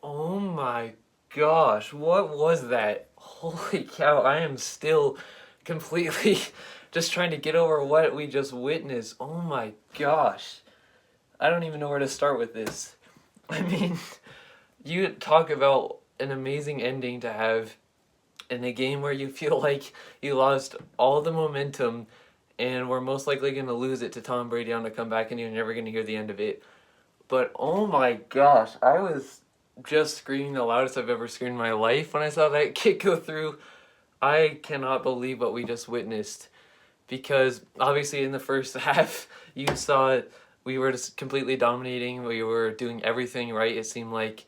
Oh my gosh, what was that? Holy cow, I am still completely just trying to get over what we just witnessed. Oh my gosh. I don't even know where to start with this. I mean, you talk about an amazing ending to have in a game where you feel like you lost all the momentum and we're most likely going to lose it to Tom Brady on a comeback and you're never going to hear the end of it. But oh my gosh, I was just screaming the loudest I've ever screamed in my life when I saw that kick go through. I cannot believe what we just witnessed because obviously in the first half you saw it, we were just completely dominating. We were doing everything right. It seemed like,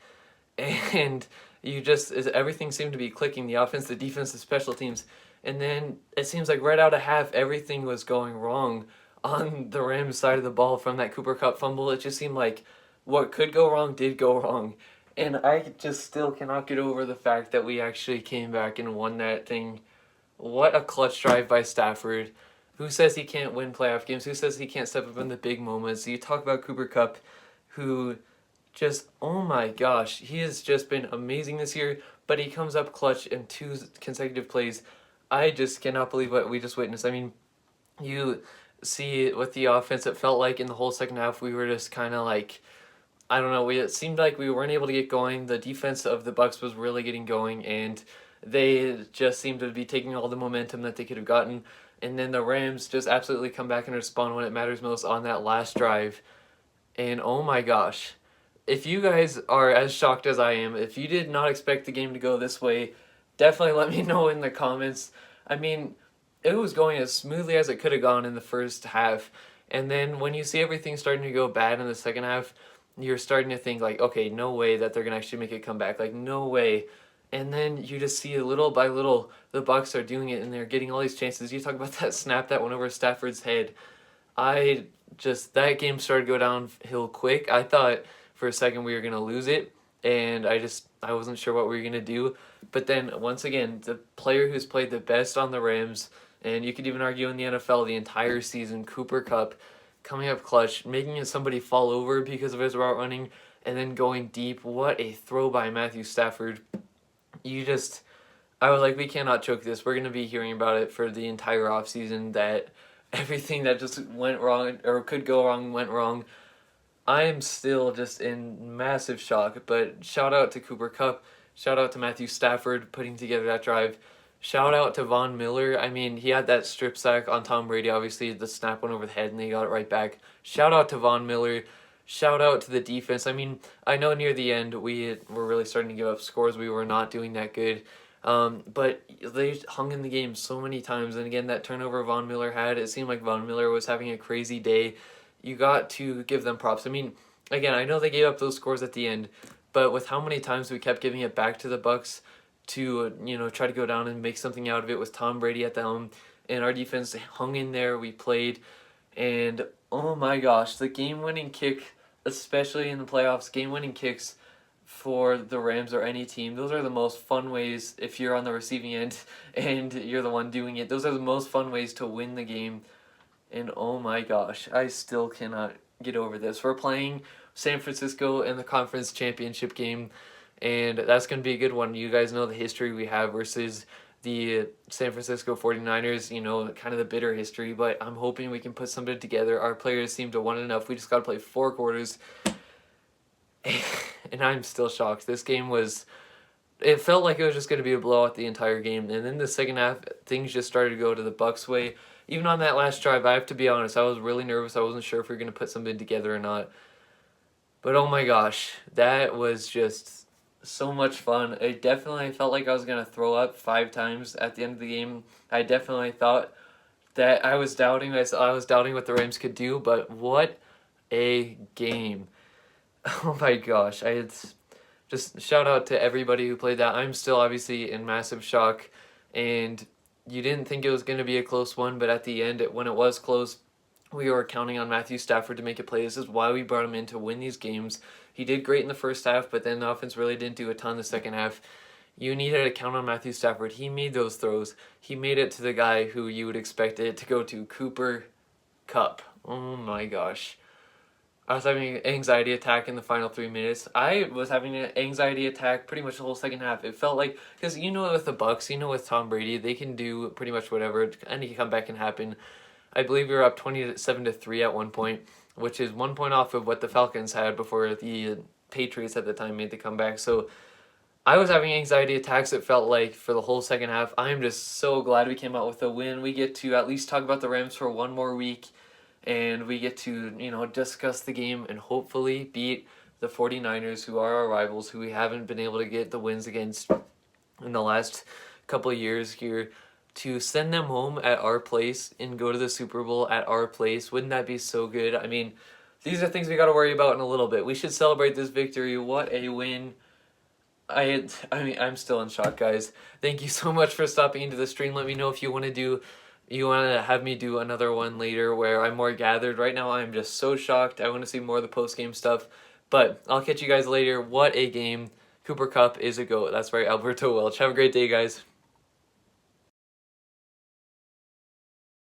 and you just everything seemed to be clicking. The offense, the defense, the special teams, and then it seems like right out of half everything was going wrong on the Rams side of the ball from that Cooper Cup fumble. It just seemed like what could go wrong did go wrong. And I just still cannot get over the fact that we actually came back and won that thing. What a clutch drive by Stafford. Who says he can't win playoff games? Who says he can't step up in the big moments? You talk about Cooper Cup, who just, oh my gosh, he has just been amazing this year, but he comes up clutch in two consecutive plays. I just cannot believe what we just witnessed. I mean, you see with the offense, it felt like in the whole second half we were just kind of like, I don't know. It seemed like we weren't able to get going. The defense of the Bucks was really getting going, and they just seemed to be taking all the momentum that they could have gotten. And then the Rams just absolutely come back and respond when it matters most on that last drive. And oh my gosh, if you guys are as shocked as I am, if you did not expect the game to go this way, definitely let me know in the comments. I mean, it was going as smoothly as it could have gone in the first half. And then when you see everything starting to go bad in the second half, you're starting to think like, okay, no way that they're gonna actually make it come back. Like no way. And then you just see little by little the Bucks are doing it and they're getting all these chances. You talk about that snap that went over Stafford's head. I just that game started to go downhill quick. I thought for a second we were gonna lose it, and I wasn't sure what we were gonna do. But then once again, the player who's played the best on the Rams, and you could even argue in the NFL the entire season, Cooper Cup, coming up clutch, making somebody fall over because of his route running, and then going deep. What a throw by Matthew Stafford! You just I was like, we cannot choke this. We're gonna be hearing about it for the entire offseason that everything that just went wrong or could go wrong went wrong. I am still just in massive shock, but shout out to Cooper Cup, shout out to Matthew Stafford putting together that drive. Shout out to Von Miller. I mean, he had that strip sack on Tom Brady. Obviously, the snap went over the head and they got it right back. Shout out to Von Miller. Shout out to the defense. I mean, I know near the end we were really starting to give up scores. We were not doing that good. But they hung in the game so many times. And again, that turnover Von Miller had, it seemed like Von Miller was having a crazy day. You got to give them props. I mean, again, I know they gave up those scores at the end, but with how many times we kept giving it back to the Bucks to try to go down and make something out of it with Tom Brady at the helm, and our defense hung in there. We played, and oh my gosh, the game-winning kick, especially in the playoffs, game-winning kicks for the Rams or any team, those are the most fun ways if you're on the receiving end and you're the one doing it. Those are the most fun ways to win the game. And oh my gosh, I still cannot get over this. We're playing San Francisco in the conference championship game, and that's going to be a good one. You guys know the history we have versus the San Francisco 49ers, kind of the bitter history, but I'm hoping we can put something together. Our players seem to want enough. We just got to play 4 quarters. And I'm still shocked. This game it felt like it was just going to be a blowout the entire game. And then the second half, things just started to go to the Bucks' way. Even on that last drive, I have to be honest, I was really nervous. I wasn't sure if we were going to put something together or not. But oh my gosh, that was just so much fun. I definitely felt like I was going to throw up 5 times at the end of the game. I definitely thought that I was doubting. I was doubting what the Rams could do, but what a game. Oh my gosh, just shout out to everybody who played that. I'm still obviously in massive shock, and you didn't think it was going to be a close one, but at the end, when it was close, we were counting on Matthew Stafford to make a play. This is why we brought him in to win these games. He did great in the first half, but then the offense really didn't do a ton the second half. You needed to count on Matthew Stafford. He made those throws. He made it to the guy who you would expect it to go to, Cooper Cup. Oh my gosh. I was having an anxiety attack in the final 3 minutes. I was having an anxiety attack pretty much the whole second half. It felt like, because with the Bucks, with Tom Brady, they can do pretty much whatever. Any comeback can happen. I believe we were up 27-3 at one point, which is 1 point off of what the Falcons had before the Patriots at the time made the comeback. So I was having anxiety attacks, it felt like, for the whole second half. I am just so glad we came out with a win. We get to at least talk about the Rams for one more week, and we get to, discuss the game and hopefully beat the 49ers, who are our rivals, who we haven't been able to get the wins against in the last couple of years here. To send them home at our place and go to the Super Bowl at our place, wouldn't that be so good? I mean, these are things we got to worry about in a little bit. We should celebrate this victory. What a win. I mean, I'm still in shock, guys. Thank you so much for stopping into the stream. Let me know if you want to have me do another one later where I'm more gathered. Right now, I'm just so shocked. I want to see more of the post-game stuff. But I'll catch you guys later. What a game. Cooper Kupp is a GOAT. That's right, Alberto Welch. Have a great day, guys.